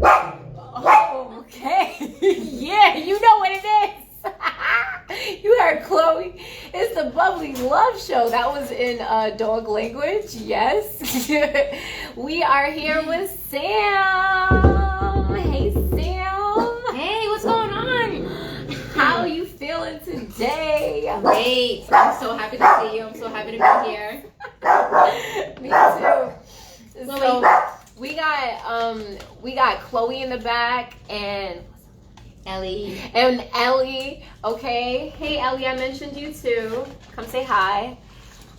Oh, okay. Yeah, you know what it is. You heard Chloe. It's the Bubbly Love Show. That was in dog language. Yes. We are here with Samm. Hey, Samm. Hey, what's going on? How are you feeling today? Great. I'm so happy to see you. I'm so happy to be here. Me too. So we got Chloe in the back and Ellie. Okay. Hey Ellie, I mentioned you too. Come say hi.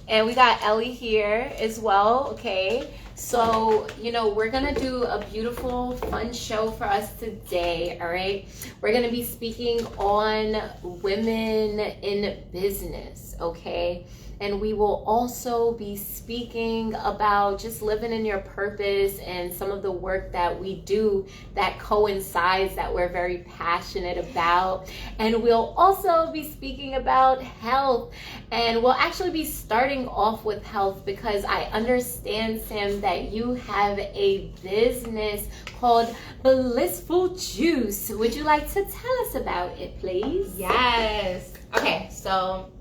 And we got Ellie here as well. Okay. So, we're going to do a beautiful, fun show for us today. All right. We're going to be speaking on women in business. Okay. And we will also be speaking about just living in your purpose and some of the work that we do that coincides that we're very passionate about. And we'll also be speaking about health. And we'll actually be starting off with health because I understand, Samm, that you have a business called Blissful Juice. Would you like to tell us about it, please? Yes. Okay, so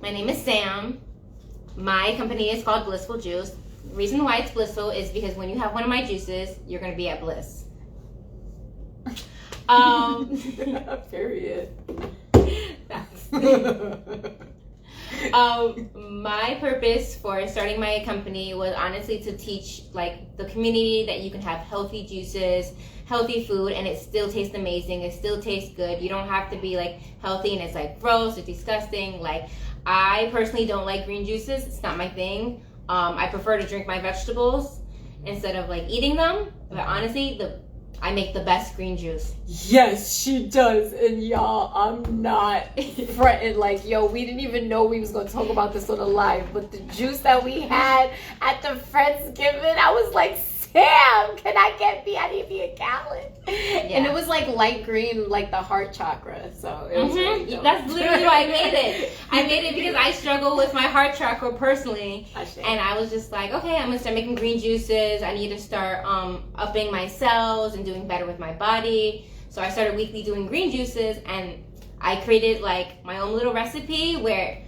my name is Samm. My company is called Blissful Juice. The reason why it's blissful is because when you have one of my juices, you're going to be at bliss. Period. My purpose for starting my company was honestly to teach the community that you can have healthy juices, healthy food, and it still tastes amazing. It still tastes good. You don't have to be healthy and it's gross or disgusting. I personally don't like green juices. It's not my thing. I prefer to drink my vegetables instead of eating them. But honestly, I make the best green juice. Yes, she does. And y'all, I'm not fretting. We didn't even know we was going to talk about this on the live. But the juice that we had at the Friendsgiving, I was like, Samm, can I need me a gallon? Yeah. And it was light green, the heart chakra. So it was really dope. That's literally why I made it. I made it because I struggle with my heart chakra personally. And I was just like, okay, I'm going to start making green juices. I need to start upping my cells and doing better with my body. So I started weekly doing green juices, and I created my own little recipe where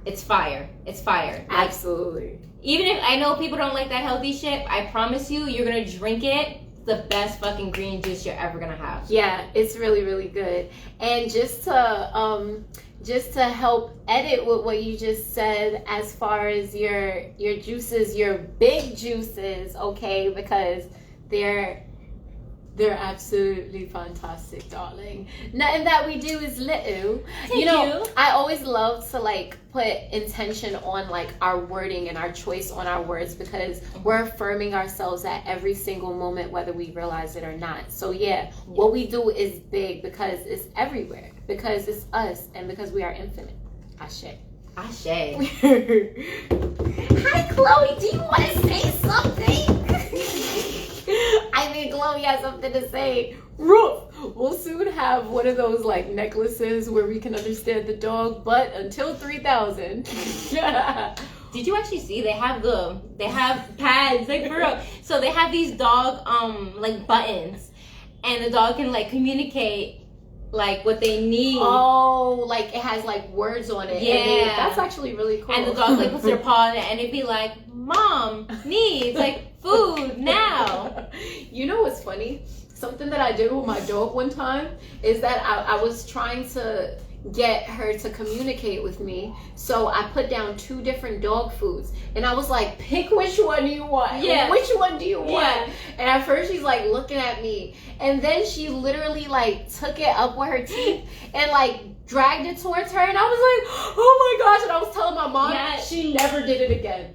it's fire. It's fire. Absolutely. Even if I know people don't like that healthy shit, I promise you, you're going to drink it. It's the best fucking green juice you're ever going to have. Yeah, it's really, really good. And just to help edit with what you just said as far as your juices, your big juices, okay, because they're absolutely fantastic, darling. Nothing that we do is little. Thank you. I always love to put intention on our wording and our choice on our words because we're affirming ourselves at every single moment, whether we realize it or not. So yeah, what we do is big because it's everywhere, because it's us, and because we are infinite. Ashe. Ashe. Hi, Chloe. Do you want to say something? I think Chloe has something to say. Roof. We'll soon have one of those necklaces where we can understand the dog, but until 3,000. Did you actually see they have pads for real? So they have these dog buttons, and the dog can communicate what they need. Oh, it has words on it. Yeah, that's actually really cool. And the dog puts their paw on it, and it'd be Mom needs food now. You know what's funny? Something that I did with my dog one time is that I was trying to get her to communicate with me. So I put down 2 different dog foods. And I was like, pick which one you want. Yeah. Which one do you want? Yeah. And at first she's looking at me. And then she literally took it up with her teeth and dragged it towards her. And I was like, oh my gosh. And I was telling my mom, she never did it again.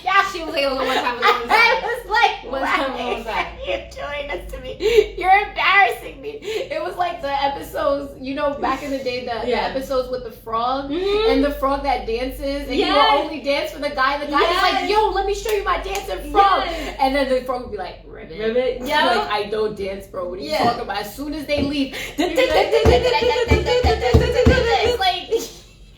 Yeah, she was one time. I was like, one time. You're doing this to me. You're embarrassing me. It was the episodes, back in the day, the episodes with the frog and the frog that dances, and you will only dance for the guy. The guy is like, yo, let me show you my dancing frog. And then the frog would be like, ribbit. Yeah. I don't dance, bro. What are you talking about? As soon as they leave, it's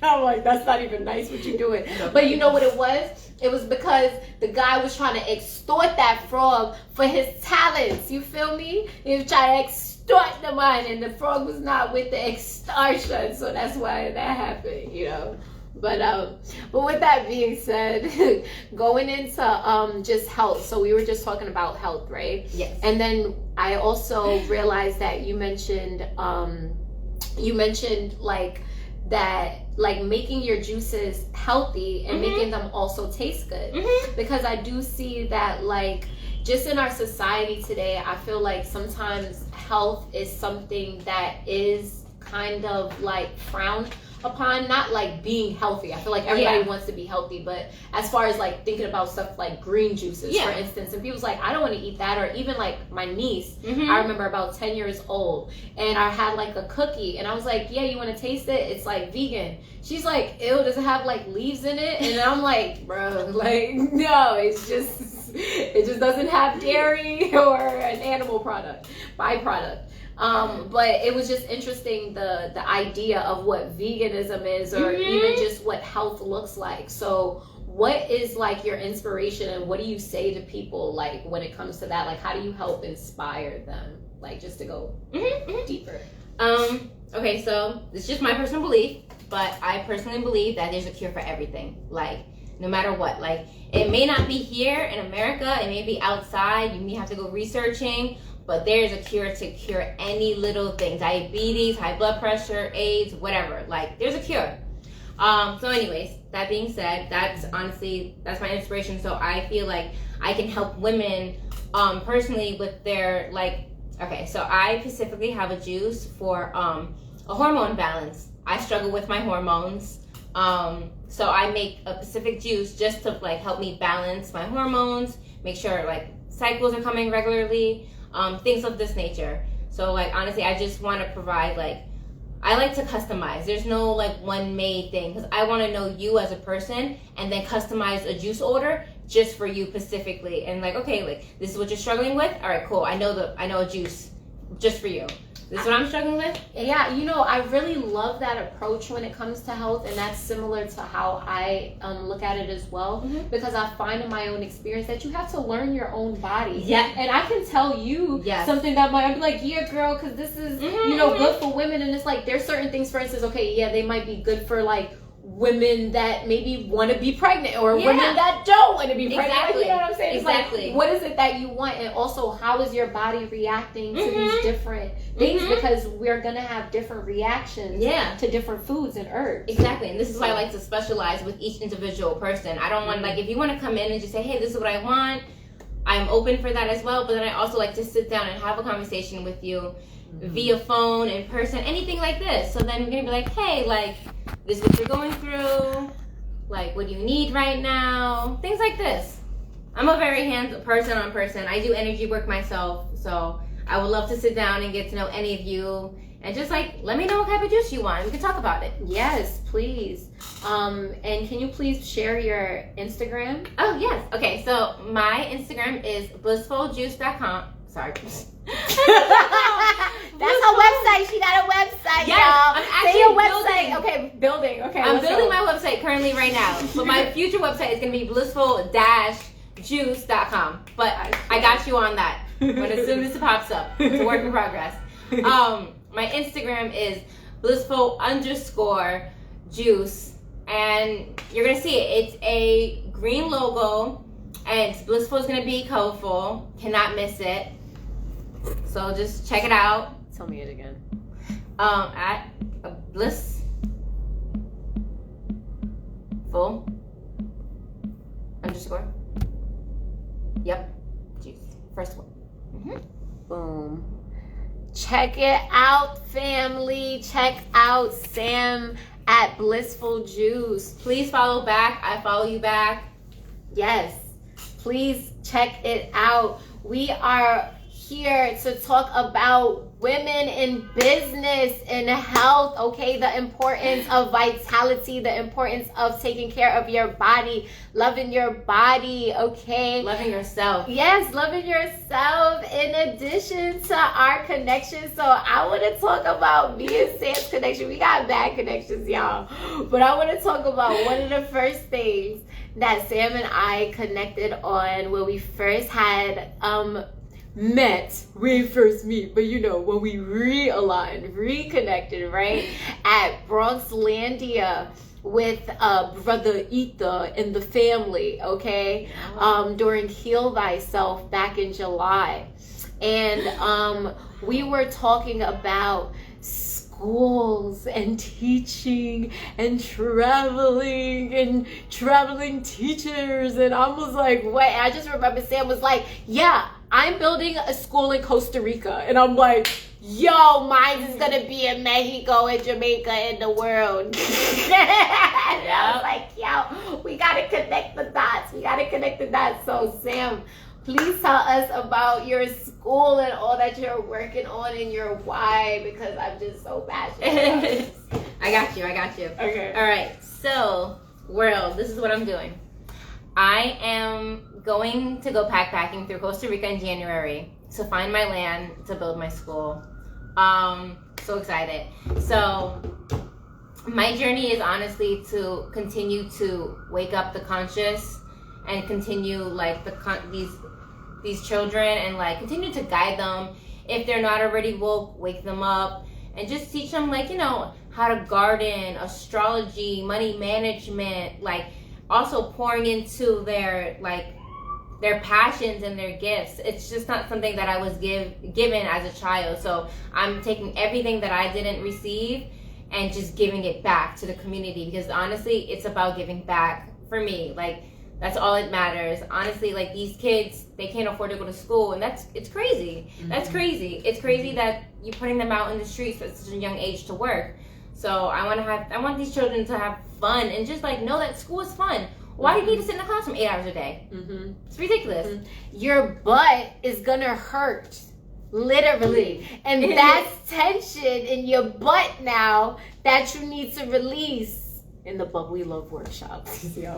I'm like, that's not even nice what you're doing. But you know what it was? It was because the guy was trying to extort that frog for his talents. You feel me? He was trying to extort the money, and the frog was not with the extortion. So that's why that happened, you know. But with that being said, going into just health. So we were just talking about health, right? Yes. And then I also realized that you mentioned like that, like making your juices healthy and making them also taste good. Because I do see that, like, just in our society today, I feel like sometimes health is something that is kind of like frowned upon. Not like being healthy. I feel like everybody wants to be healthy, but as far as like thinking about stuff like green juices, for instance, and people's like, I don't want to eat that. Or even like my niece, I remember about 10 years old, and I had like a cookie, and I was like, yeah, you want to taste it? It's like vegan. She's like, ew, does it have like leaves in it? And I'm like, bro, like, no, it just doesn't have dairy or an animal byproduct. But it was just interesting, the idea of what veganism is, or even just what health looks like. So what is like your inspiration, and what do you say to people like when it comes to that? Like, how do you help inspire them? Like, just to go deeper. Okay, so it's just my personal belief, but I personally believe that there's a cure for everything. Like, no matter what. Like, it may not be here in America, it may be outside, you may have to go researching, but there's a cure to cure any little thing. Diabetes, high blood pressure, AIDS, whatever. Like, there's a cure. So anyways, that being said, that's my inspiration. So I feel like I can help women personally with their, like, okay, so I specifically have a juice for a hormone balance. I struggle with my hormones. So I make a specific juice just to like help me balance my hormones, make sure like cycles are coming regularly, things of this nature. So like, honestly, I just want to provide, like, I like to customize. There's no like one made thing, because I want to know you as a person and then customize a juice order just for you specifically. And like, okay, like, this is what you're struggling with. All right, cool. I know a juice just for you. This is what I'm struggling with. Yeah, you know, I really love that approach when it comes to health, and that's similar to how I look at it as well, because I find in my own experience that you have to learn your own body. Yeah. And I can tell you something that might be like, yeah, girl, because this is, you know, good for women, and it's like, there's certain things, for instance, okay, yeah, they might be good for like women that maybe want to be pregnant, or women that don't want to be pregnant. Exactly. Like, you know what I'm saying? It's exactly. Like, what is it that you want, and also how is your body reacting to these different things, because we're gonna have different reactions to different foods and herbs. Exactly. And this is why I like to specialize with each individual person. I don't want, like, if you want to come in and just say, hey, this is what I want, I'm open for that as well. But then I also like to sit down and have a conversation with you via phone, in person, anything like this. So then we're gonna be like, hey, like, this is what you're going through, like, what do you need right now, things like this. I'm a very person on person. I do energy work myself, so I would love to sit down and get to know any of you, and just like, let me know what type of juice you want. We can talk about it. Yes, please. And can you please share your Instagram? Oh, yes. Okay, so my Instagram is blissfuljuice.com. Sorry. That's her website. She got a website, yes, y'all. I'm actually say your building. website. Okay, building. Okay, I'm building my website currently right now. But my future website is going to be blissful-juice.com. But I got you on that. But as soon as it pops up, it's a work in progress. My Instagram is blissful_juice. And you're going to see it. It's a green logo. And Blissful is going to be colorful. Cannot miss it. So just check it out. Tell me it again. At blissful_. Yep. Juice. First one. Boom. Check it out, family. Check out Samm at Blissful Juice. Please follow back. I follow you back. Yes. Please check it out. We are here to talk about women in business and health, okay? The importance of vitality, the importance of taking care of your body, loving your body, okay? Loving yourself. Yes, loving yourself in addition to our connection. So I want to talk about me and Sam's connection. We got bad connections, y'all. But I want to talk about one of the first things that Sam and I connected on when we first had met. We didn't first meet, but when we realigned, reconnected, right? At Bronxlandia with brother Etha and the family, okay? During Heal Thyself back in July. And we were talking about schools and teaching and traveling teachers, and I was like, wait, I just remember Sam was like, yeah, I'm building a school in Costa Rica, and I'm like, yo, mine is gonna be in Mexico and Jamaica and the world. And I was like, yo, we gotta connect the dots. So Sam, please tell us about your school and all that you're working on and your why, because I'm just so passionate. I got you. Okay. All right. So, world, this is what I'm doing. I am going to go backpacking through Costa Rica in January to find my land to build my school. So excited. So, my journey is honestly to continue to wake up the conscious and continue like these children and like continue to guide them. If they're not already woke, wake them up and just teach them like, how to garden, astrology, money management, like also pouring into their passions and their gifts. It's just not something that I was given as a child. So I'm taking everything that I didn't receive and just giving it back to the community, because honestly, it's about giving back for me. Like, that's all it matters. Honestly, like these kids, they can't afford to go to school, and it's crazy. Mm-hmm. That's crazy. It's crazy that you're putting them out in the streets at such a young age to work. So I want these children to have fun and just like know that school is fun. Why do you need to sit in the classroom 8 hours a day? Mm-hmm. It's ridiculous. Mm-hmm. Your butt is gonna hurt, literally, and that's tension in your butt now that you need to release. In the Bubbly Love Workshop. No,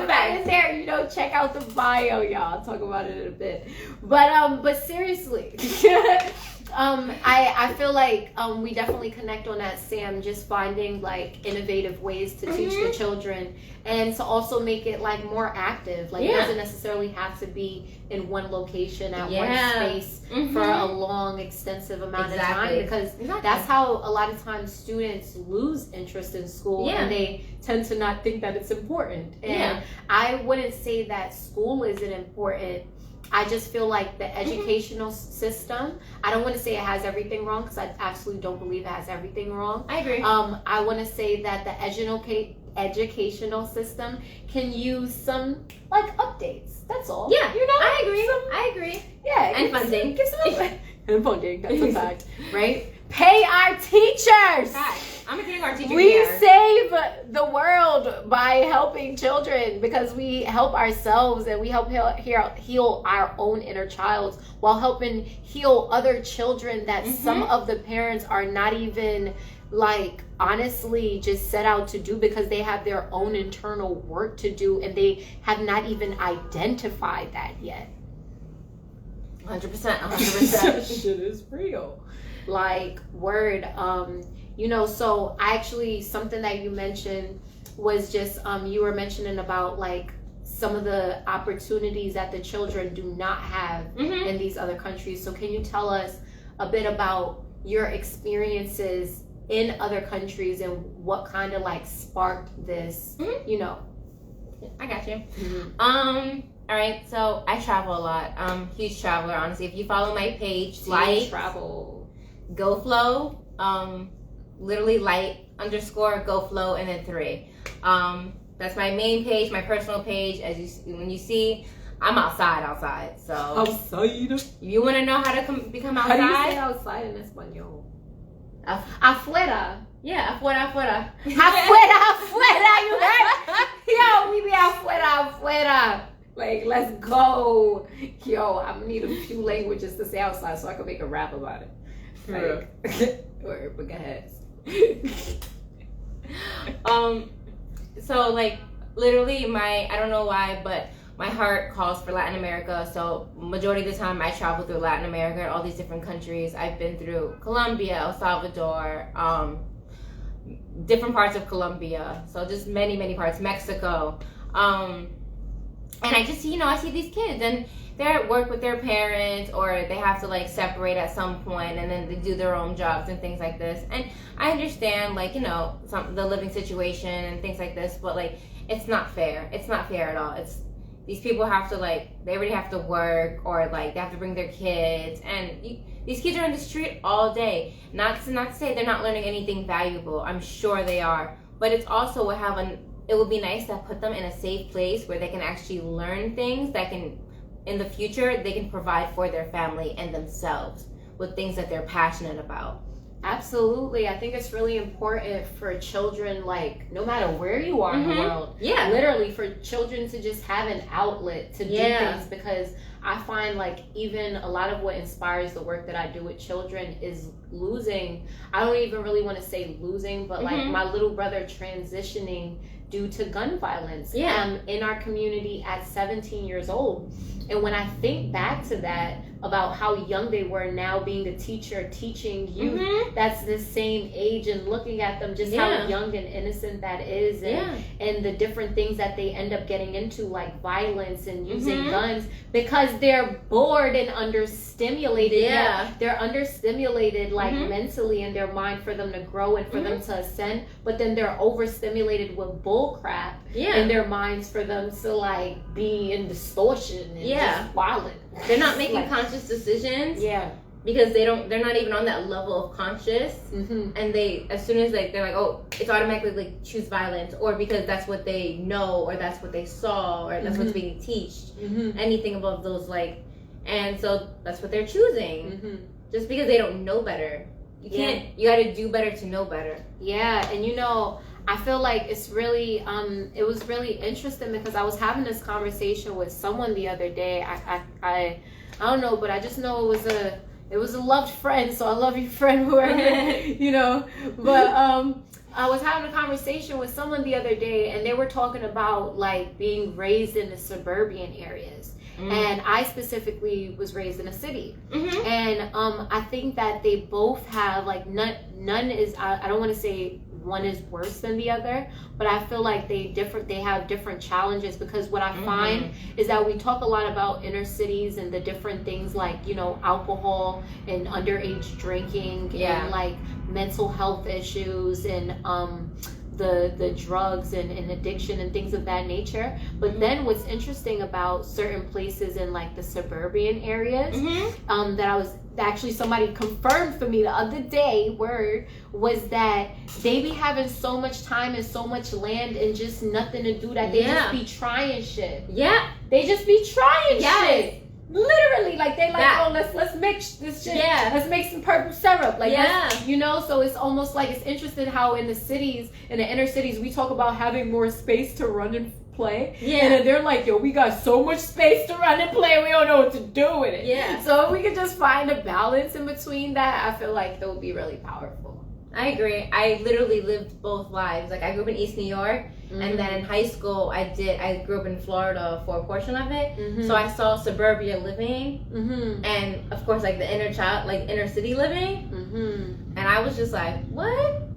back in there, check out the bio, y'all. I'll talk about it in a bit. But seriously, I feel like we definitely connect on that, Sam, just finding like innovative ways to teach the children and to also make it like more active. Like it doesn't necessarily have to be in one location at one space for a long, extensive amount of time, because that's how a lot of times students lose interest in school and they tend to not think that it's important. And I wouldn't say that school isn't important. I just feel like the educational system, I don't want to say it has everything wrong, because I absolutely don't believe it has everything wrong. I agree. I want to say that the educational system can use some like updates. That's all. Yeah, I agree. Yeah, and funding. Give some and funding. That's a fact, right? Pay our teachers. I'm a kindergarten teacher. We save the world by helping children, because we help ourselves and we help heal our own inner child while helping heal other children that some of the parents are not even like honestly just set out to do, because they have their own internal work to do and they have not even identified that yet. 100%. Shit is real. Like, word. So I actually, something that you mentioned was just, you were mentioning about like some of the opportunities that the children do not have in these other countries. So can you tell us a bit about your experiences in other countries and what kind of like sparked this, I got you. All right, so I travel a lot. Huge traveler, honestly. If you follow my page, travel, Go Flow, literally light_ Go Flow and then 3. That's my main page, my personal page. When you see, I'm outside. So outside. You want to know how to become outside? How do you say outside in Espanol? Afuera. Yeah, afuera. Afuera. You heard? Yo, we be afuera. Like, let's go. Yo, I'm gonna need a few languages to say outside so I can make a rap about it. Like, or go ahead. So like literally I don't know why, but my heart calls for Latin America. So majority of the time I travel through Latin America, all these different countries. I've been through Colombia, El Salvador, different parts of Colombia. So just many parts, Mexico. And I just, I see these kids and they're at work with their parents, or they have to like separate at some point, and then they do their own jobs and things like this. And I understand, like, the living situation and things like this, but like, it's not fair. It's not fair at all. It's, these people have to, like, they already have to work, or like they have to bring their kids, and these kids are on the street all day. Not to say they're not learning anything valuable. I'm sure they are, but it's also it would be nice to put them in a safe place where they can actually learn things that can, in the future, they can provide for their family and themselves with things that they're passionate about. Absolutely. I think it's really important for children, like, no matter where you are in the world, literally for children to just have an outlet to do things, because I find, like, even a lot of what inspires the work that I do with children is losing. I don't even really want to say losing, but like my little brother transitioning due to gun violence in our community at 17 years old. And when I think back to that, about how young they were, now being a teacher teaching youth that's the same age, and looking at them, just how young and innocent that is, and the different things that they end up getting into, like violence and using guns, because they're bored and understimulated. They're understimulated, like mentally in their mind, for them to grow and for them to ascend, but then they're overstimulated with bull crap in their minds for them to like be in distortion and just violent. They're not making conscious decisions. Because they're not even on that level of conscious. And they, as soon as they're like, oh, it's automatically like choose violence, or because that's what they know, or that's what they saw, or that's what's being taught. Anything above those, like, and so that's what they're choosing. Just because they don't know better. You can't, you gotta do better to know better. And I feel like it's really, it was really interesting, because I was having this conversation with someone the other day. I don't know, but I just know it was a loved friend. So I love you, friend, whoever, But I was having a conversation with someone the other day, and they were talking about like being raised in the suburban areas. And I specifically was raised in a city. And I think that they both have, like, none is, I don't want to say one is worse than the other, but I feel like they have different challenges, because what I find is that we talk a lot about inner cities and the different things, like, alcohol and underage drinking and like mental health issues and the drugs and addiction and things of that nature. But then what's interesting about certain places in like the suburban areas, that I was actually, somebody confirmed for me the other day, was that they be having so much time and so much land and just nothing to do, that they just be trying shit. They just be trying shit. Literally, like, they like, oh, let's mix this shit. Let's make some purple syrup. Like, so it's almost like, it's interesting how in the inner cities, we talk about having more space to run and play. And then they're like, yo, we got so much space to run and play, we don't know what to do with it. So if we could just find a balance in between that, I feel like that would be really powerful. I agree. I literally lived both lives. Like, I grew up in East New York, and then in high school, I grew up in Florida for a portion of it. So I saw suburbia living, and of course, like the inner city living. And I was just like, what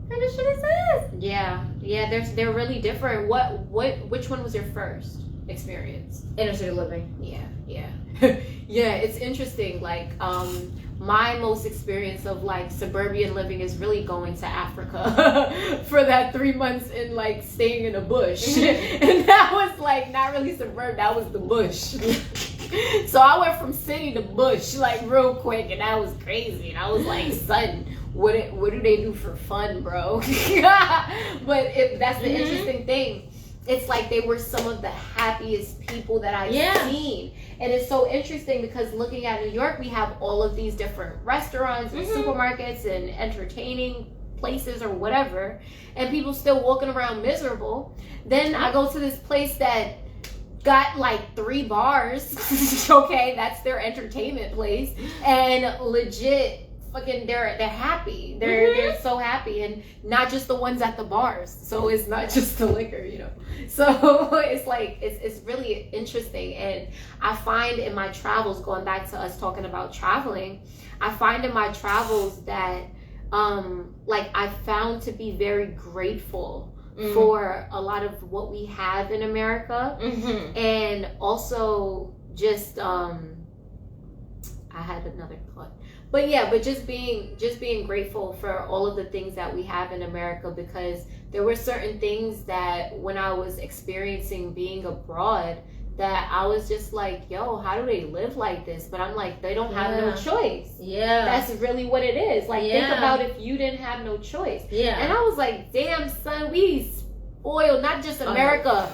kind of shit is this? They're really different. Which one was your first experience? Inner city living. It's interesting. Like, my most experience of like suburban living is really going to Africa for that 3 months and like staying in a bush. And that was like not really suburban, that was the bush. So I went from city to bush like real quick, and that was crazy. And I was like, son, what do they do for fun, bro? But that's the interesting thing. It's like they were some of the happiest people that I've seen. And it's so interesting, because looking at New York, we have all of these different restaurants and supermarkets and entertaining places or whatever, and people still walking around miserable. Then I go to this place that got like 3 bars. Okay, that's their entertainment place, and legit fucking they're happy. They're so happy, and not just the ones at the bars. So it's not just the liquor, So it's like it's really interesting. And I find in my travels, going back to us talking about traveling, I find in my travels that like I found to be very grateful for a lot of what we have in America, and also just I had another thought, but yeah, but just being grateful for all of the things that we have in America, because there were certain things that when I was experiencing being abroad, that I was just like, yo, how do they live like this? But I'm like, they don't have no choice. Yeah. That's really what it is. Like, think about if you didn't have no choice. Yeah. And I was like, damn, son, we spoiled, not just America.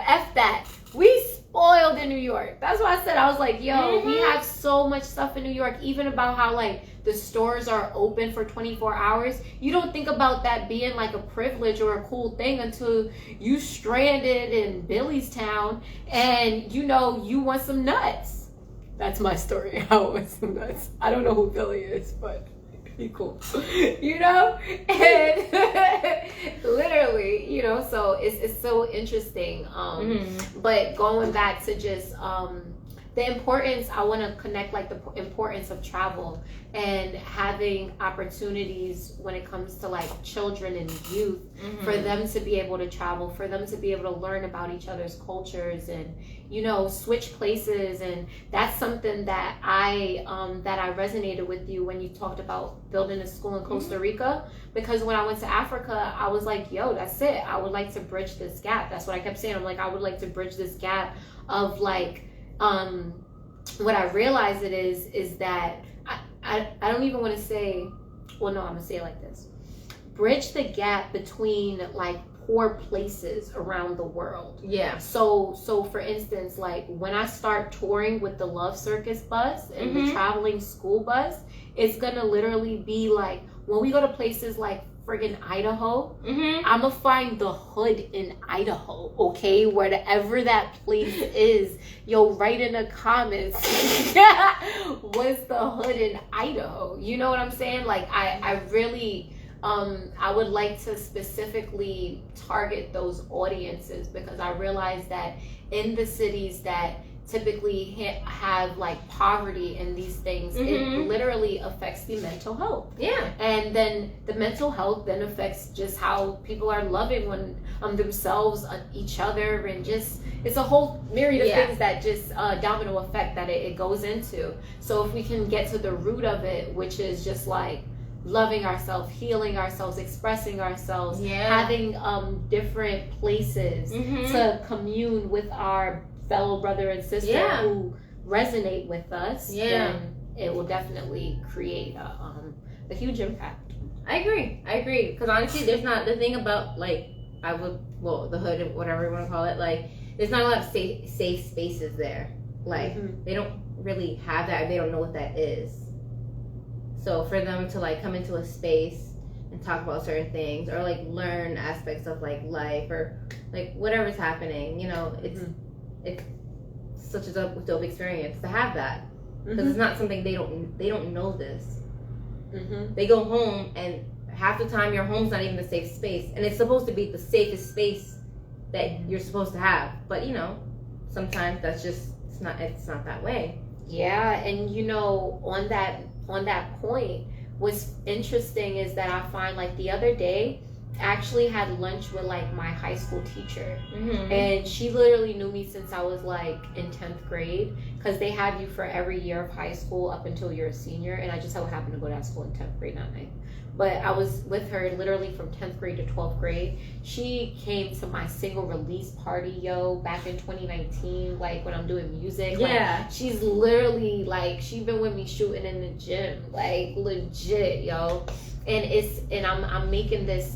F that. We spoiled in New York. That's why I said, I was like, yo, we have so much stuff in New York, even about how, like, the stores are open for 24 hours. You don't think about that being like a privilege or a cool thing until you stranded in Billystown and you know you want some nuts. That's my story. I want some nuts. I don't know who Billy is, but be cool. You know? And literally, you know, so it's so interesting. But going back to just the importance, I want to connect like the importance of travel and having opportunities when it comes to like children and youth, for them to be able to travel, for them to be able to learn about each other's cultures and, you know, switch places. And that's something that I resonated with you when you talked about building a school in Costa Rica, because when I went to Africa, I was like, yo, that's it. I would like to bridge this gap. That's what I kept saying. I'm like, I would like to bridge this gap of like, what I realize it is that I don't even want to say, well, no, I'm gonna say it like this: bridge the gap between like poor places around the world. Yeah. So for instance, like when I start touring with the Love Circus bus and the traveling school bus, it's gonna literally be like when we go to places like friggin' Idaho, I'm gonna find the hood in Idaho, okay? Wherever that place is, yo, write in the comments, what's the hood in Idaho? You know what I'm saying? Like, I really, I would like to specifically target those audiences, because I realize that in the cities that typically have like poverty and these things, it literally affects the mental health. Yeah. And then the mental health then affects just how people are loving one themselves, each other, and just it's a whole myriad of things that just domino effect that it goes into. So if we can get to the root of it, which is just like loving ourselves, healing ourselves, expressing ourselves, having different places to commune with our fellow brother and sister who resonate with us, then it will definitely create a huge impact. I agree. Because honestly, there's not the thing about like the hood, whatever you want to call it. Like, there's not a lot of safe spaces there. Like, they don't really have that. They don't know what that is. So for them to like come into a space and talk about certain things, or like learn aspects of like life, or like whatever's happening, you know, it's such a dope experience to have that, because it's not something they don't know this. They go home and half the time your home's not even a safe space, and it's supposed to be the safest space that you're supposed to have, but you know, sometimes that's just it's not that way. Yeah. And you know, on that point, what's interesting is that I find like the other day I actually had lunch with like my high school teacher, and she literally knew me since I was like in 10th grade, because they have you for every year of high school up until you're a senior, and I just so happened to go to that school in 10th grade, not 9th. But I was with her literally from 10th grade to 12th grade. She came to my single release party, yo, back in 2019, like when I'm doing music. Yeah. Like, she's literally like, she's been with me shooting in the gym, like legit, yo. And I'm making this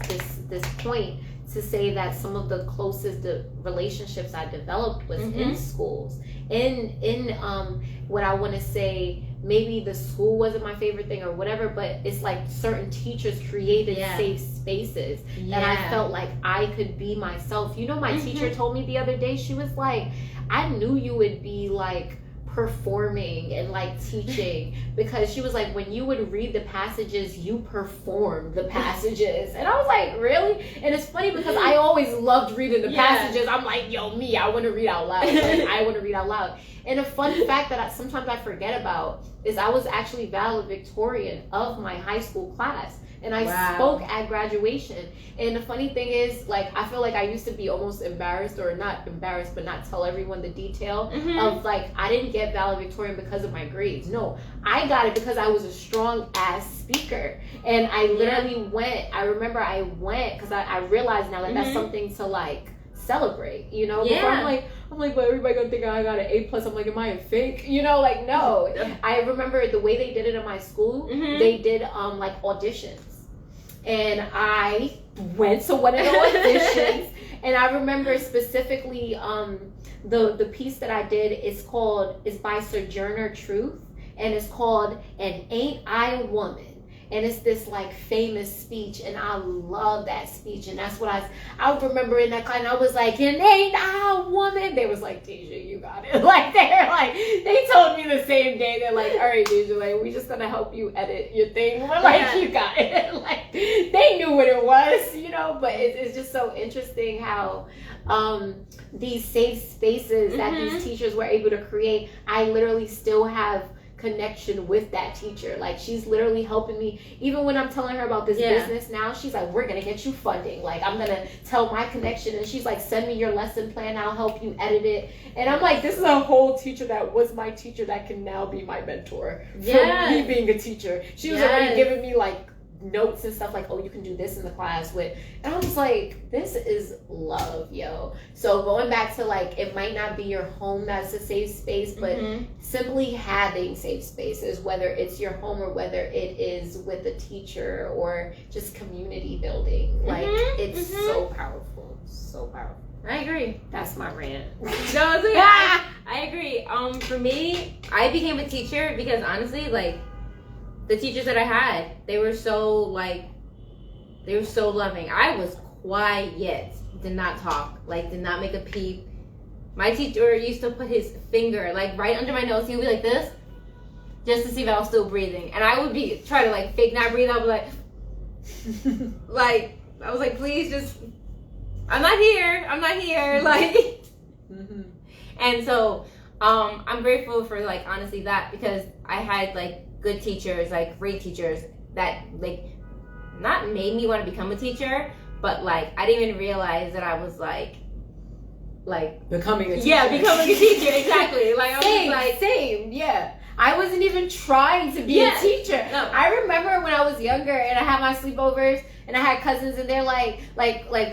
point to say that some of the closest relationships I developed was in schools. In what I want to say, maybe the school wasn't my favorite thing or whatever, but it's like certain teachers created safe spaces that I felt like I could be myself. You know, my teacher told me the other day, she was like, I knew you would be like performing and like teaching, because she was like, when you would read the passages, you performed the passages. And I was like, really? And it's funny because I always loved reading the passages. I'm like, yo, me, I want to read out loud. Like, I want to read out loud. And a funny fact that sometimes I forget about is I was actually valedictorian of my high school class. And I spoke at graduation. And the funny thing is, like, I feel like I used to be almost embarrassed, or not embarrassed, but not tell everyone the detail of, like, I didn't get valedictorian because of my grades. No, I got it because I was a strong ass speaker. And I literally went, I remember I went, because I realized now that that's something to, like, celebrate, you know? Before I'm like, well, everybody gonna think I got an A+. I'm like, am I a fake? You know, like, no. I remember the way they did it in my school, they did, like, auditions. And I went to one of the auditions, and I remember specifically the piece that I did is by Sojourner Truth, and it's called "And Ain't I a Woman?" And it's this like famous speech, and I love that speech. And that's what I remember in that class. And I was like, "And ain't I a woman?" They was like, "Deja, you got it." Like they told me the same day. They're like, "All right, Deja, like we're just gonna help you edit your thing." We're like, "You got it." Like they knew what it was, you know. But it's just so interesting how these safe spaces that these teachers were able to create. I literally still have connection with that teacher. Like she's literally helping me even when I'm telling her about this business now. She's like, we're gonna get you funding, like I'm gonna tell my connection, and she's like, send me your lesson plan, I'll help you edit it. And I'm like, this is a whole teacher that was my teacher that can now be my mentor for me being a teacher. She was already giving me like notes and stuff like, oh, you can do this in the class with, and I was like, this is love, yo. So going back to like, it might not be your home that's a safe space, but simply having safe spaces, whether it's your home or whether it is with a teacher or just community building, like it's so powerful, so powerful. I agree. That's my rant. No, it's okay. I agree. For me, I became a teacher because honestly, like, the teachers that I had, they were so loving. I was quiet, did not talk, like did not make a peep. My teacher used to put his finger like right under my nose. He would be like this, just to see if I was still breathing. And I would be try to like fake not breathe. I would be like, I was like, please just, I'm not here, like. And so, I'm grateful for like honestly that, because I had like good teachers, like great teachers that like not made me want to become a teacher, but like I didn't even realize that I was like becoming a teacher. Yeah, becoming a teacher, exactly. Like I was like same, yeah. I wasn't even trying to be a teacher. No. I remember when I was younger and I had my sleepovers and I had cousins and they're like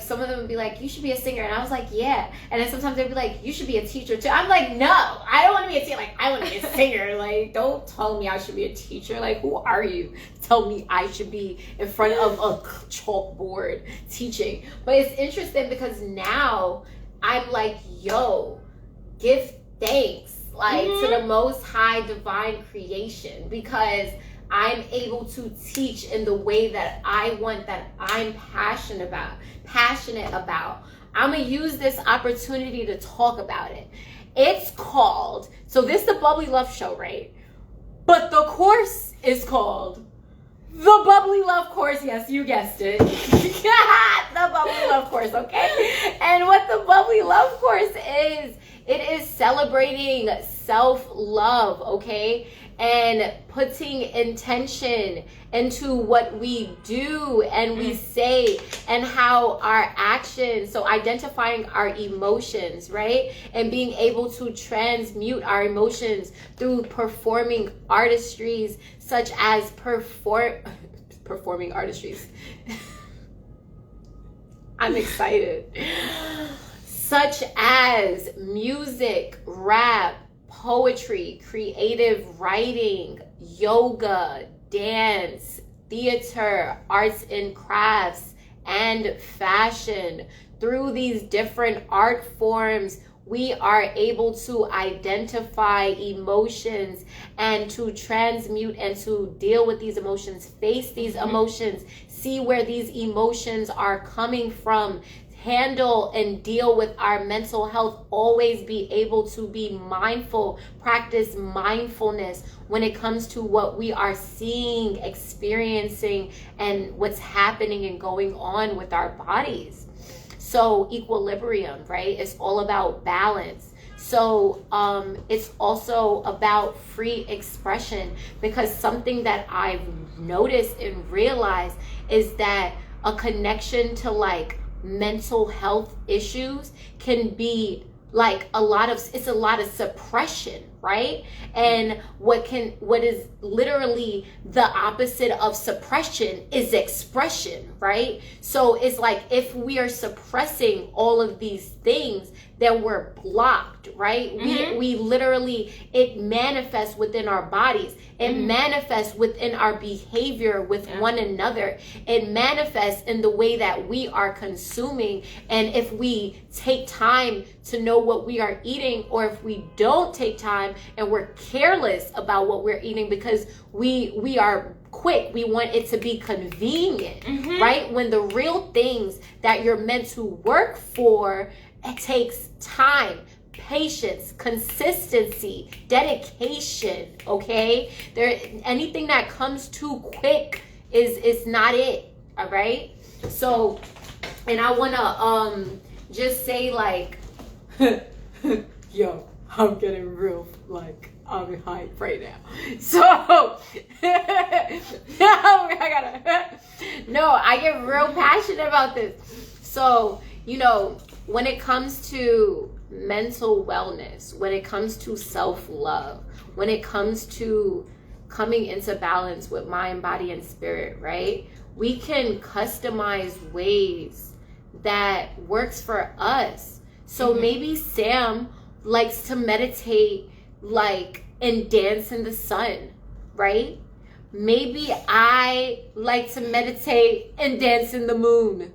some of them would be like, you should be a singer. And I was like, yeah. And then sometimes they'd be like, you should be a teacher too. I'm like, no, I don't want to be a teacher. Like, I want to be a singer. Like, don't tell me I should be a teacher. Like, who are you? Tell me I should be in front of a chalkboard teaching. But it's interesting because now I'm like, yo, give thanks. Like to the most high divine creation, because I'm able to teach in the way that I want, that I'm passionate about. I'm gonna use this opportunity to talk about it. It's called, so this is the Bubbly Love Show, right? But the course is called the Bubbly Love Course. Yes, you guessed it. The Bubbly Love Course, okay? And what the Bubbly Love Course is, it is celebrating self-love, okay? And putting intention into what we do and we say and how our actions, so identifying our emotions, right? And being able to transmute our emotions through performing artistries such as performing artistries. I'm excited. Such as music, rap, poetry, creative writing, yoga, dance, theater, arts and crafts, and fashion. Through these different art forms, we are able to identify emotions and to transmute and to deal with these emotions, face these emotions, see where these emotions are coming from, handle and deal with our mental health, always be able to be mindful, practice mindfulness when it comes to what we are seeing, experiencing, and what's happening and going on with our bodies. So equilibrium, right? It's all about balance. So it's also about free expression, because something that I've noticed and realized is that a connection to like mental health issues can be like a lot of suppression, right? And what is literally the opposite of suppression is expression, right? So it's like if we are suppressing all of these things, then we're blocked, right? We literally, it manifests within our bodies. It manifests within our behavior with one another. It manifests in the way that we are consuming. And if we take time to know what we are eating, or if we don't take time and we're careless about what we're eating because we are quick, we want it to be convenient, right? When the real things that you're meant to work for, it takes time, patience, consistency, dedication, okay? Anything that comes too quick is not it, all right? So, and I want to just say like, yo, I'm getting real, like, I'm hyped right now. So, I get real passionate about this. So, you know, when it comes to mental wellness, when it comes to self-love, when it comes to coming into balance with mind, body, and spirit, right? We can customize ways that works for us. So maybe Sam likes to meditate like and dance in the sun, right? Maybe I like to meditate and dance in the moon,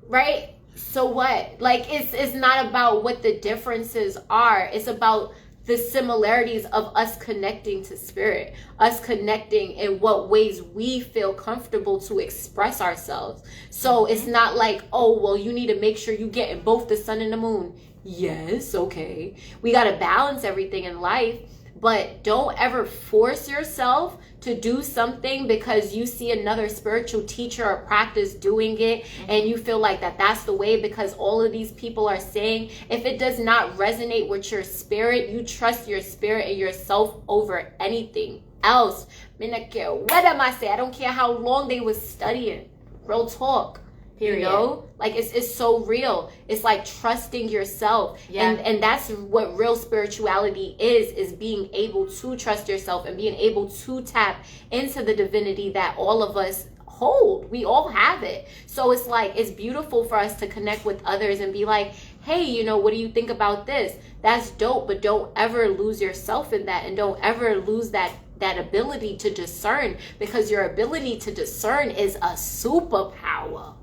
right? So what? Like it's not about what the differences are. It's about the similarities of us connecting to spirit, us connecting in what ways we feel comfortable to express ourselves. So it's not like, oh, well, you need to make sure you get in both the sun and the moon. Yes, okay. We got to balance everything in life, but don't ever force yourself to do something because you see another spiritual teacher or practice doing it and you feel like that's the way because all of these people are saying. If it does not resonate with your spirit, you trust your spirit and yourself over anything else. I don't care what am I saying. I don't care how long they was studying. Real talk. Period. You know, like it's so real. It's like trusting yourself. Yeah. And that's what real spirituality is being able to trust yourself and being able to tap into the divinity that all of us hold. We all have it. So it's like, it's beautiful for us to connect with others and be like, hey, you know, what do you think about this? That's dope, but don't ever lose yourself in that, and don't ever lose that ability to discern, because your ability to discern is a superpower.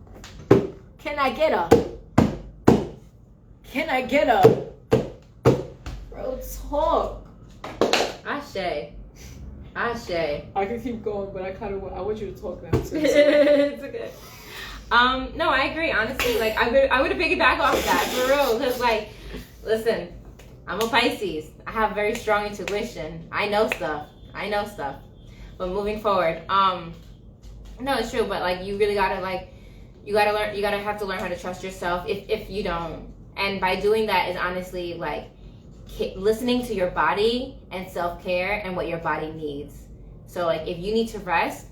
Can I get a real talk? Ashe. I can keep going, but I want you to talk now too. It's okay. No, I agree. Honestly, like I would have piggyback off that for real. Cause like, listen, I'm a Pisces. I have very strong intuition. I know stuff. But moving forward, no, it's true. But like, you really gotta like. You gotta have to learn how to trust yourself if you don't. And by doing that is honestly like listening to your body and self-care and what your body needs. So like if you need to rest,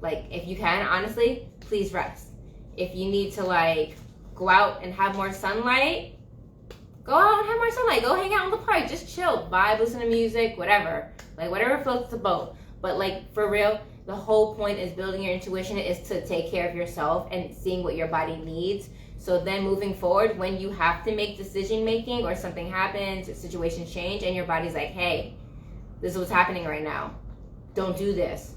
like if you can, honestly, please rest. If you need to like go out and have more sunlight, go out and have more sunlight. Go hang out in the park, just chill, vibe, listen to music, whatever. Like whatever floats the boat. But like for real, the whole point is building your intuition is to take care of yourself and seeing what your body needs. So then moving forward, when you have to make decision making or something happens, situations change, and your body's like, hey, this is what's happening right now. Don't do this.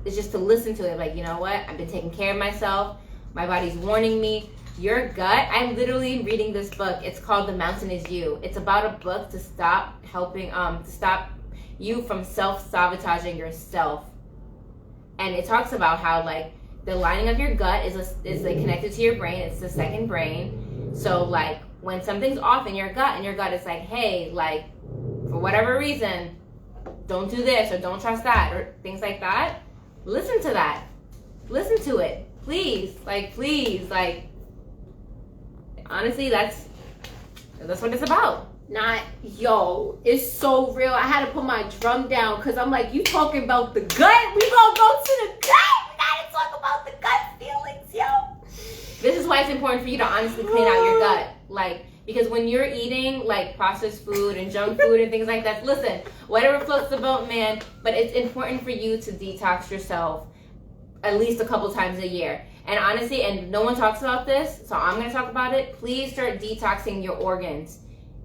It's just to listen to it. Like, you know what? I've been taking care of myself. My body's warning me. Your gut, I'm literally reading this book. It's called The Mountain Is You. It's about a book to stop you from self-sabotaging yourself. And it talks about how like the lining of your gut is like connected to your brain. It's the second brain. So like when something's off in your gut, and your gut is like, hey, like for whatever reason, don't do this or don't trust that or things like that. Listen to that. Listen to it. Please. Honestly, that's what it's about. It's so real. I had to put my drum down because I'm like, you talking about the gut? We gonna go to the gut. We gotta talk about the gut feelings, yo. This is why it's important for you to honestly clean out your gut. Like, because when you're eating like processed food and junk food and things like that, listen, whatever floats the boat, man, but it's important for you to detox yourself at least a couple times a year. And honestly, and no one talks about this, so I'm going to talk about it. Please start detoxing your organs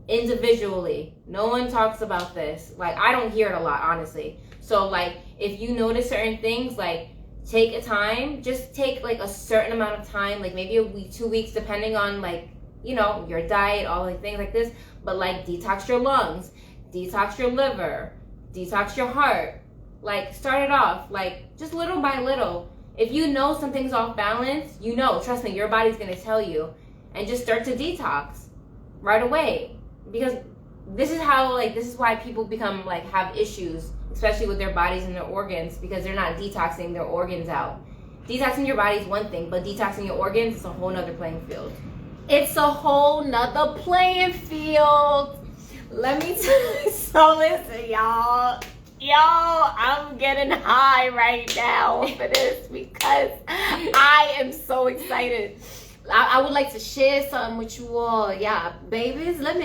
individually. No one talks about this. Like, I don't hear it a lot, honestly. So like, if you notice certain things, like take a time, just take like a certain amount of time, like maybe a week, 2 weeks, depending on like, you know, your diet, all like things like this. But like, detox your lungs, detox your liver, detox your heart. Like, start it off, like just little by little. If you know something's off balance, you know, trust me, your body's gonna tell you, and just start to detox right away. Because this is why people become like have issues, especially with their bodies and their organs, because they're not detoxing their organs out. Detoxing your body is one thing, but detoxing your organs is a whole nother playing field. It's a whole nother playing field. Let me tell you. So listen, y'all. Yo, I'm getting high right now for this because I am so excited. I would like to share something with you all. Yeah, babies, let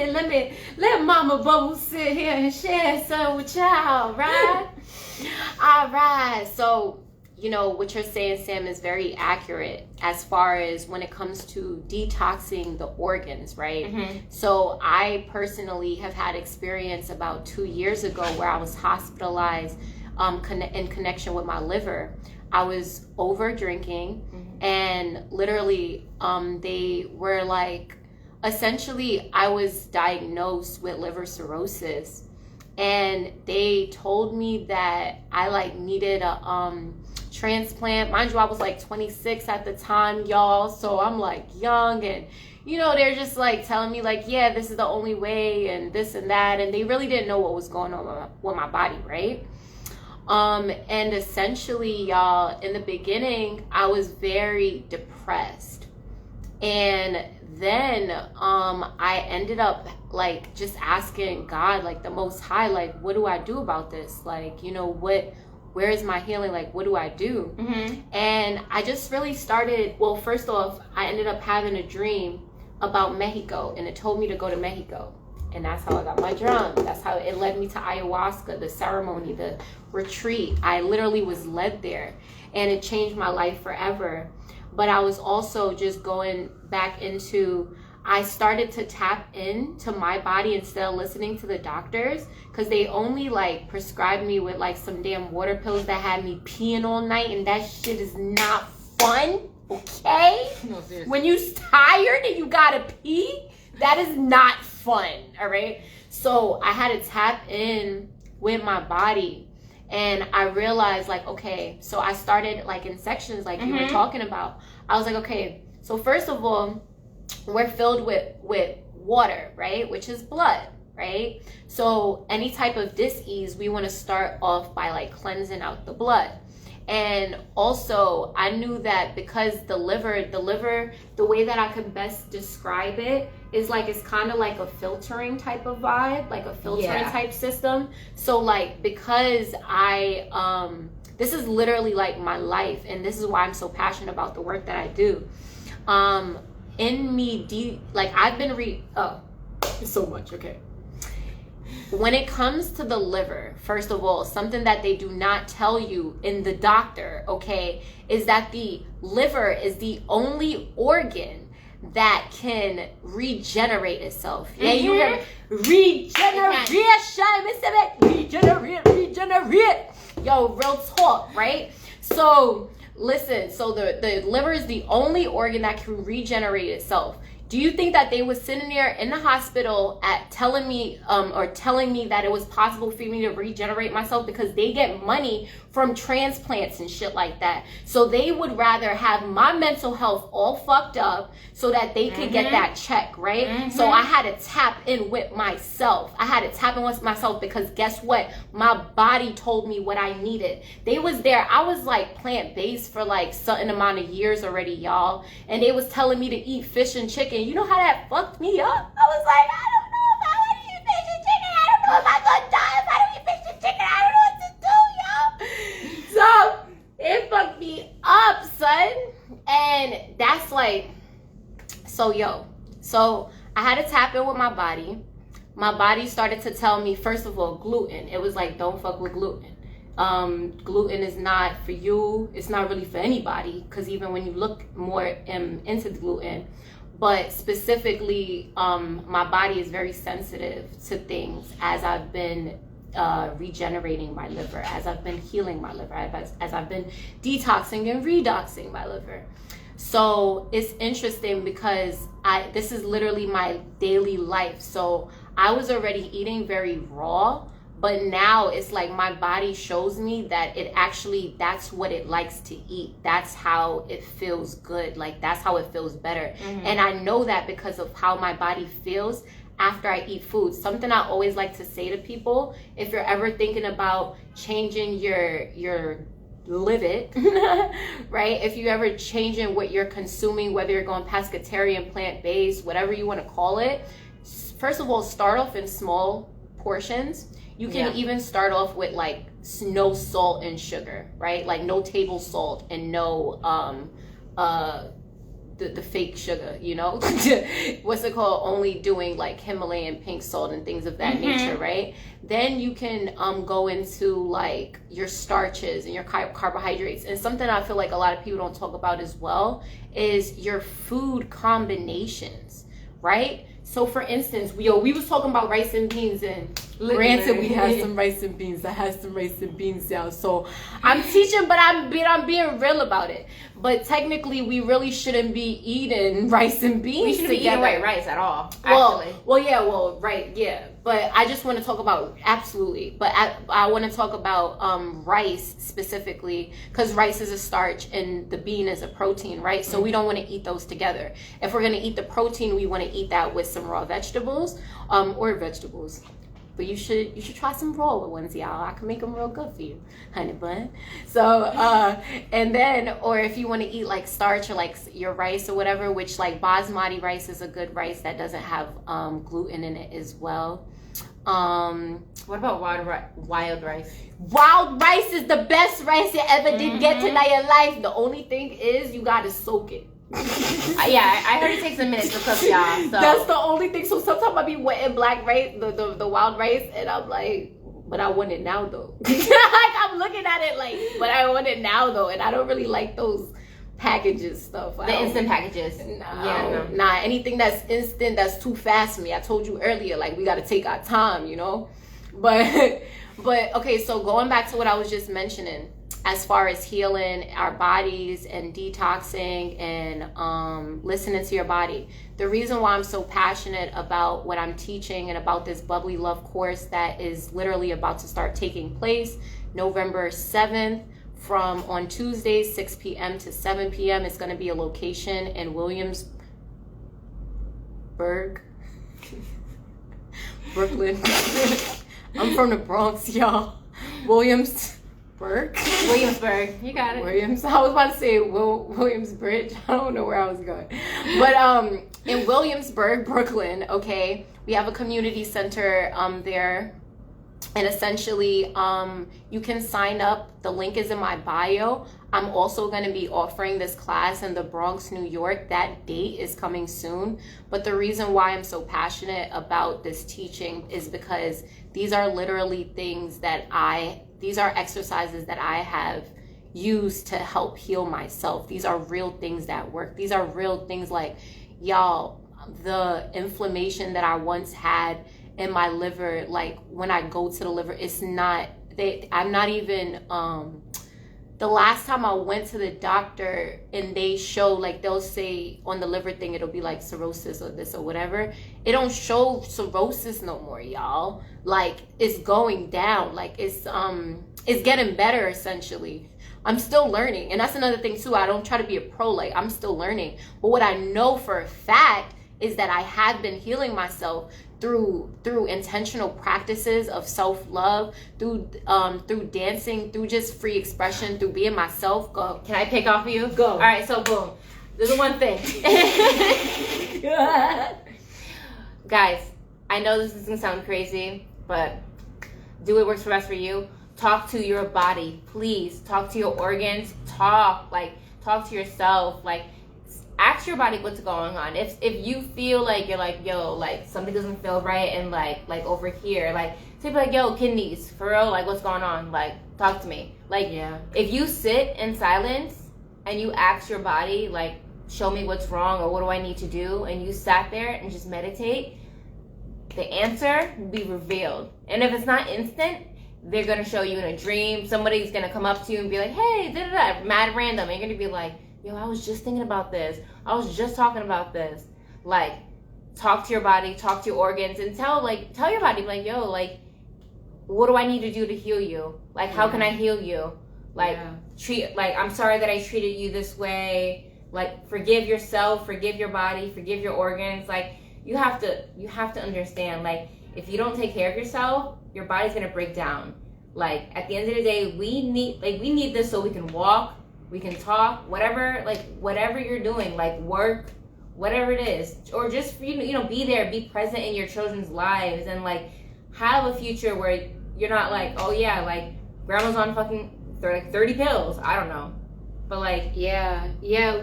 Mama Bubble sit here and share something with y'all, right? All right. So, you know, what you're saying, Sam, is very accurate as far as when it comes to detoxing the organs, right? Mm-hmm. So I personally have had experience about 2 years ago where I was hospitalized in connection with my liver. I was over drinking, mm-hmm. and literally they were like, essentially I was diagnosed with liver cirrhosis, and they told me that I like needed a transplant. Mind you, I was like 26 at the time, y'all, so I'm like young, and you know, they're just like telling me like, yeah, this is the only way and this and that, and they really didn't know what was going on with my body, right? And essentially, y'all, in the beginning I was very depressed, and then I ended up like just asking God, like the Most High, like, what do I do about this? Like, you know, where is my healing? Like, what do I do? Mm-hmm. And I just really started, well, first off, I ended up having a dream about Mexico, and it told me to go to Mexico. And that's how I got my drum. That's how it led me to ayahuasca, the ceremony, the retreat. I literally was led there, and it changed my life forever. But I was also just going back into, I started to tap into my body instead of listening to the doctors, because they only like prescribed me with like some damn water pills that had me peeing all night, and that shit is not fun, okay? No, seriously. When you're tired and you gotta pee, that is not fun, all right? So I had to tap in with my body, and I realized like, okay, so I started like in sections like you were talking about. I was like, okay, so first of all, we're filled with water, right? Which is blood, right? So any type of dis-ease, we want to start off by like cleansing out the blood. And also I knew that because the liver, the way that I could best describe it is like, it's kind of like a filtering type of vibe, like a filtering type system. So like, because this is literally like my life, and this is why I'm so passionate about the work that I do. In me, like I've been It's so much, okay. When it comes to the liver, first of all, something that they do not tell you in the doctor, okay, is that the liver is the only organ that can regenerate itself. Yeah, you hear me? Regenerate. Yo, real talk, right? So listen, so the liver is the only organ that can regenerate itself. Do you think that they was sitting there in the hospital at telling me that it was possible for me to regenerate myself, because they get money from transplants and shit like that. So they would rather have my mental health all fucked up so that they could get that check, right? So I had to tap in with myself. Because guess what? My body told me what I needed. They was there. I was like plant-based for like certain amount of years already, y'all. And they was telling me to eat fish and chicken. You know how that fucked me up? I was like, I don't know if I want to eat fish and chicken. I don't know if I'm going to die if I don't eat fish and chicken. I don't know what to do, y'all. So it fucked me up, son. And that's like, so I had to tap in with my body. My body started to tell me, first of all, gluten. It was like, don't fuck with gluten. Gluten is not for you. It's not really for anybody, because even when you look more into the gluten, but specifically, my body is very sensitive to things as I've been regenerating my liver, as I've been healing my liver, as I've been detoxing and redoxing my liver. So it's interesting because this is literally my daily life. So I was already eating very raw, but now it's like my body shows me that that's what it likes to eat. That's how it feels good. Like, that's how it feels better. And I know that because of how my body feels after I eat food. Something I always like to say to people, if you're ever thinking about changing your live it, right? If you ever changing what you're consuming, whether you're going pescatarian, plant-based, whatever you want to call it, first of all, start off in small portions. You can even start off with like no salt and sugar, right? Like no table salt and no the fake sugar, you know? What's it called? Only doing like Himalayan pink salt and things of that nature, right? Then you can go into like your starches and your carbohydrates. And something I feel like a lot of people don't talk about as well is your food combinations, right? So for instance, we was talking about rice and beans, and granted we had some rice and beans. I had some rice and beans down. So I'm teaching, but I'm being real about it. But technically, we really shouldn't be eating rice and beans. We shouldn't be eating white rice at all. Right, yeah. But I just want to talk about, absolutely. But I want to talk about rice specifically, because rice is a starch and the bean is a protein, right? So we don't want to eat those together. If we're going to eat the protein, we want to eat that with some raw vegetables or vegetables. But you should try some raw ones, y'all. I can make them real good for you, honey bun. So, and then, or if you want to eat like starch or like your rice or whatever, which like basmati rice is a good rice that doesn't have gluten in it as well. What about wild rice? Wild rice is the best rice you ever did get to in your life. The only thing is you got to soak it. I heard it takes a minute to cook, y'all. So that's the only thing. So sometimes I be wetting black rice, the wild rice, and I'm like, but I want it now though. Like I'm looking at it like, but I want it now though, and I don't really like those packages stuff. The instant packages. Nah. Anything that's instant, that's too fast for me. I told you earlier, like we got to take our time, you know. But okay. So going back to what I was just mentioning, as far as healing our bodies and detoxing and listening to your body. The reason why I'm so passionate about what I'm teaching and about this Bubbly Love course that is literally about to start taking place November 7th from on Tuesdays, 6 p.m. to 7 p.m. It's going to be a location in Williamsburg, Brooklyn. I'm from the Bronx, y'all. Williamsburg. You got it. Williams. I was about to say Williamsbridge. I don't know where I was going. But in Williamsburg, Brooklyn, okay, we have a community center there. And essentially, you can sign up. The link is in my bio. I'm also going to be offering this class in the Bronx, New York. That date is coming soon. But the reason why I'm so passionate about this teaching is because these are literally things these are exercises that I have used to help heal myself. These are real things that work. These are real things like, y'all, the inflammation that I once had in my liver, like when I go to the liver, it's not, I'm not even the last time I went to the doctor and they show, like, they'll say on the liver thing, it'll be like cirrhosis or this or whatever. It don't show cirrhosis no more, y'all. Like, it's going down. Like, it's getting better, essentially. I'm still learning. And that's another thing, too. I don't try to be a pro. Like, I'm still learning. But what I know for a fact is that I have been healing myself through intentional practices of self-love, through dancing, through just free expression, through being myself. Go. Can I pick off of you? Go. All right, so boom. There's one thing. Guys, I know this is going to sound crazy, but do what works best for you. Talk to your body. Please talk to your organs. Talk to yourself. Like, ask your body what's going on. If you feel like you're like, yo, like something doesn't feel right, and like over here, like, say like, yo, kidneys, for real, like, what's going on? Like, talk to me. Like, yeah. If you sit in silence and you ask your body, like, show me what's wrong or what do I need to do, and you sat there and just meditate, the answer will be revealed. And if it's not instant, they're gonna show you in a dream. Somebody's gonna come up to you and be like, hey, da-da-da, mad random. And you're gonna be like, yo, I was just thinking about this. I was just talking about this. Like, talk to your body, talk to your organs, and tell your body, like, yo, like, what do I need to do to heal you? Like, how can I heal you? Like, I'm sorry that I treated you this way. Like, forgive yourself, forgive your body, forgive your organs. Like, you have to understand, like, if you don't take care of yourself, your body's gonna break down. Like, at the end of the day, we need this so we can walk, we can talk, whatever you're doing, like work, whatever it is, or just, you know, be there, be present in your children's lives, and like have a future where you're not like, oh yeah, like grandma's on fucking 30 pills. I don't know, but like, yeah,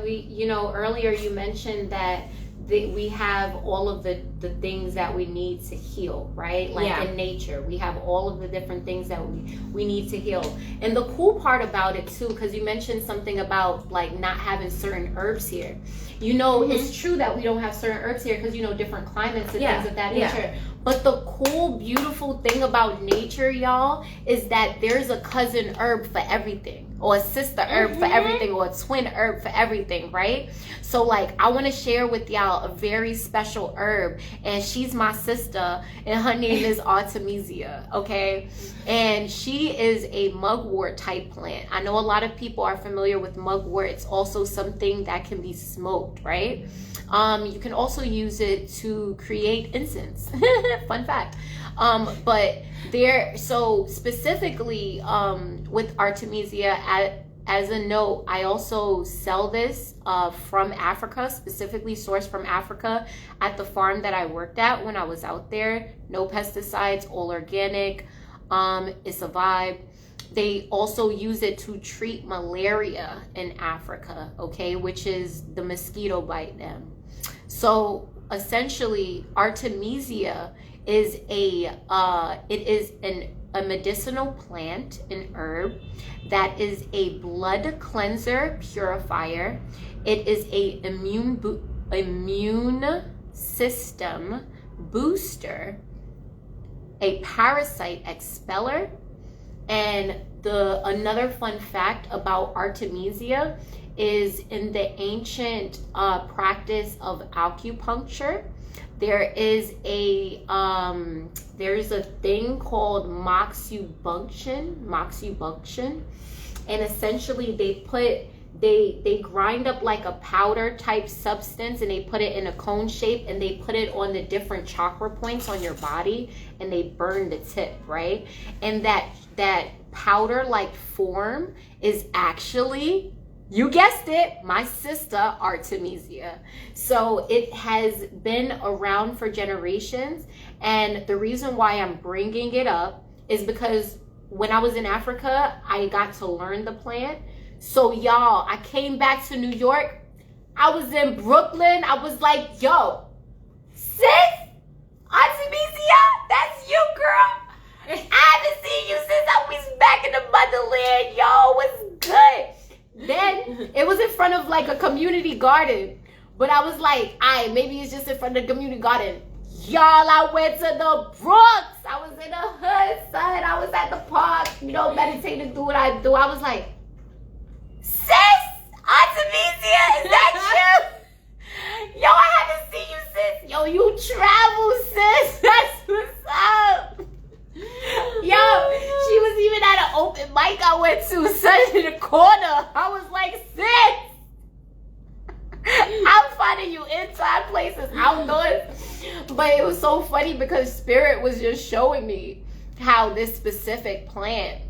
we, you know, earlier you mentioned that we have all of the things that we need to heal, right? Like, in nature, we have all of the different things that we need to heal. And the cool part about it too, because you mentioned something about like not having certain herbs here. You know, it's true that we don't have certain herbs here because, you know, different climates and things of that nature. But the cool, beautiful thing about nature, y'all, is that there's a cousin herb for everything, or a sister herb for everything, or a twin herb for everything, right? So, like, I want to share with y'all a very special herb, and she's my sister, and her name is Artemisia, okay? And she is a mugwort type plant. I know a lot of people are familiar with mugwort. It's also something that can be smoked, right? You can also use it to create incense. Fun fact. But so specifically with Artemisia, as a note, I also sell this from Africa, specifically sourced from Africa at the farm that I worked at when I was out there. No pesticides, all organic. It's a vibe. They also use it to treat malaria in Africa, okay, which is the mosquito bite them. So essentially, Artemisia is a medicinal plant, an herb that is a blood cleanser, purifier. It is a immune system booster, a parasite expeller. And another fun fact about Artemisia is in the ancient practice of acupuncture, there's a thing called moxibustion, and essentially they grind up like a powder type substance, and they put it in a cone shape, and they put it on the different chakra points on your body, and they burn the tip, right? And that powder like form is actually, you guessed it, my sister Artemisia. So it has been around for generations, and the reason why I'm bringing it up is because when I was in Africa, I got to learn the plant. So y'all, I came back to New York, I was in Brooklyn, I was like, yo, sis, Artemisia, that's you, girl. I haven't seen you since I was back in the motherland, yo, what's good? Then it was in front of like a community garden, but I was like, maybe it's just in front of the community garden. Y'all, I went to the Bronx. I was in the hood, son. I was at the park, you know, meditating, do what I do. I was like, yo, you travel, sis. That's what's up. Yo, she was even at an open mic I went to, son, in the corner. I was like, sis, I'm finding you inside places, outdoors. But it was so funny because Spirit was just showing me how this specific plant,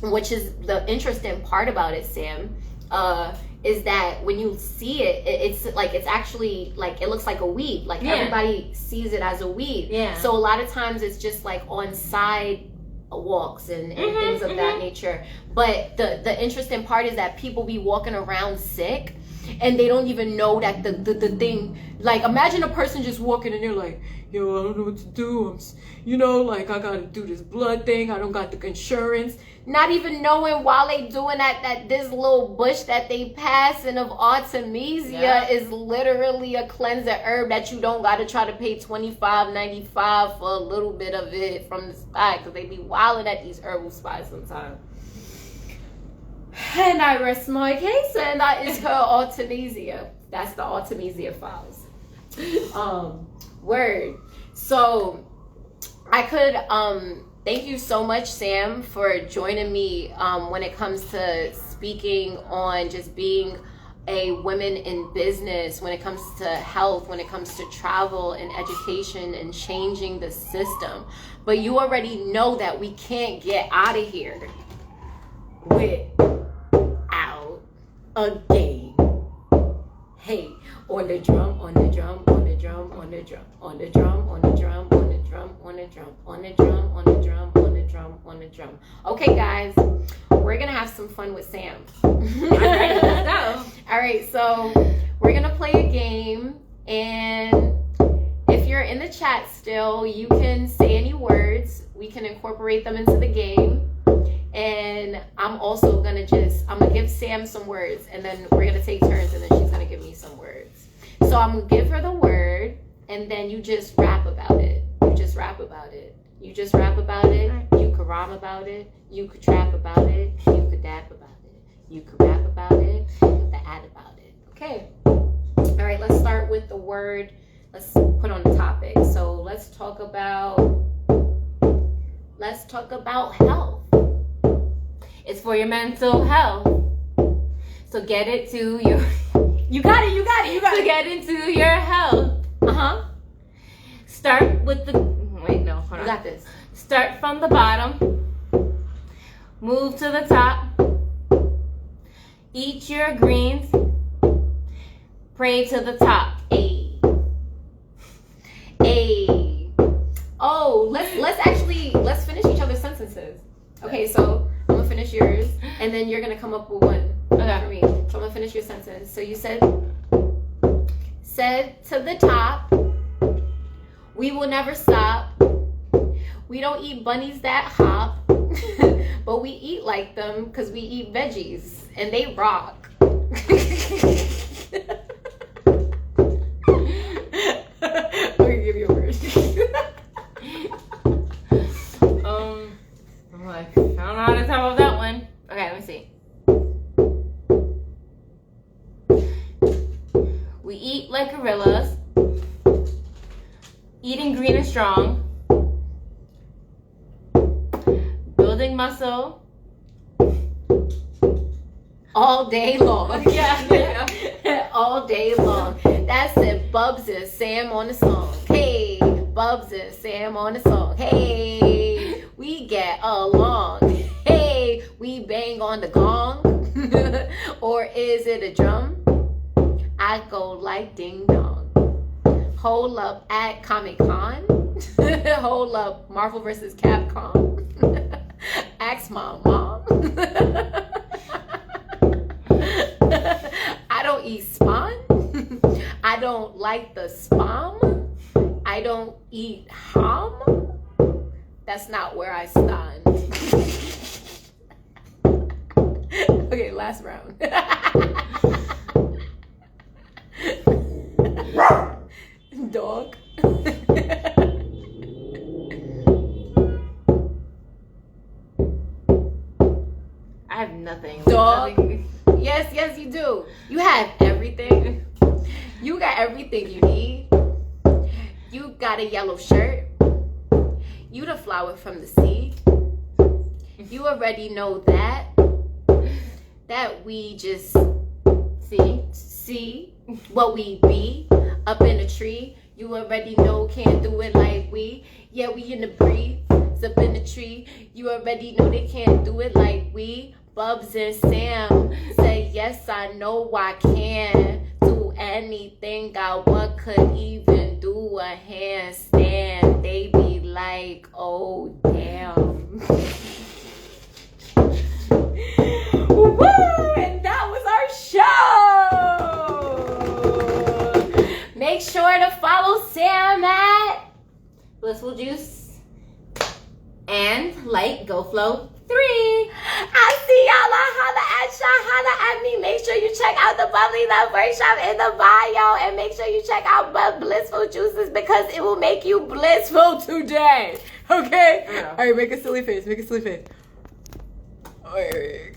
which is the interesting part about it, Sam, is that when you see it, it's actually like, it looks like a weed. Like everybody sees it as a weed. Yeah. So a lot of times it's just like on side walks and things of that nature. But the interesting part is that people be walking around sick and they don't even know that the thing, like, imagine a person just walking and they're like, yo, I don't know what to do. Like, I gotta do this blood thing. I don't got the insurance. Not even knowing while they doing that this little bush that they passing of Artemisia is literally a cleansing herb that you don't gotta try to pay $25.95 for a little bit of it from the spot, because they be wilding at these herbal spots sometimes. And I rest my case, and that is her Artemisia. That's the Artemisia files. Word. So I could thank you so much, Sam, for joining me when it comes to speaking on just being a woman in business, when it comes to health, when it comes to travel and education and changing the system. But you already know that we can't get out of here without a game. Hey, on the drum, on the drum, on the drum, on the drum, on the drum, on the drum, on the drum, on the drum, on the drum, on the drum, on the drum, on the drum. Okay, guys, we're gonna have some fun with Sam. All right, let's go. All right, so we're gonna play a game, and if you're in the chat still, you can say any words. We can incorporate them into the game. And I'm also gonna give Sam some words, and then we're gonna take turns, and then she's gonna give me some words. So I'm gonna give her the word, and then you just rap about it. You just rap about it. You just rap about it. You could rhyme about it. You could trap about it. You could dap about it. You could rap about it. You could add about it. Okay. All right, let's start with the word. Let's put on the topic. So let's talk about health. It's for your mental health. So get it to your... You got it. So get into your health. Start with the... Wait, no, hold on. You got this. Start from the bottom. Move to the top. Eat your greens. Pray to the top. Ay. Oh, let's finish each other's sentences. Okay, so I'm gonna finish yours, and then you're gonna come up with one for me. So I'm gonna finish your sentence. So you said to the top, we will never stop. We don't eat bunnies that hop, but we eat like them because we eat veggies, and they rock. Okay, give me a word. I'm like, I don't know how to top of that one. Okay, let me see. We eat like gorillas. Eating green and strong. Building muscle. All day long. Yeah. All day long. That's it. Bubs and Sam on the song. Hey, Bubs and Sam on the song. Hey, we get along. Hey, we bang on the gong. Or is it a drum? I go like ding dong. Hold up at Comic Con. Hold up, Marvel vs. Capcom. Ask my mom. I don't eat spawn. I don't like the spam. I don't eat ham. That's not where I stand. Okay, last round. Dog. I have nothing. Dog. Nothing. Yes, you do. You have everything. You got everything you need. You got a yellow shirt. You the flower from the seed. You already know that we just see what we be up in a tree. You already know can't do it like we. Yeah, we in the breeze up in the tree. You already know they can't do it like we. Bubs and Sam say yes, I know I can do anything I want, could even do a handstand. They be like, oh damn. Woo! And that was our show. Make sure to follow Sam at Blissful Juice and like GoFlow 3. I see y'all. Holla at me. Make sure you check out the Bubbly Love Workshop in the bio, and make sure you check out Blissful Juices because it will make you blissful today. Okay? Yeah. All right, make a silly face. Okay.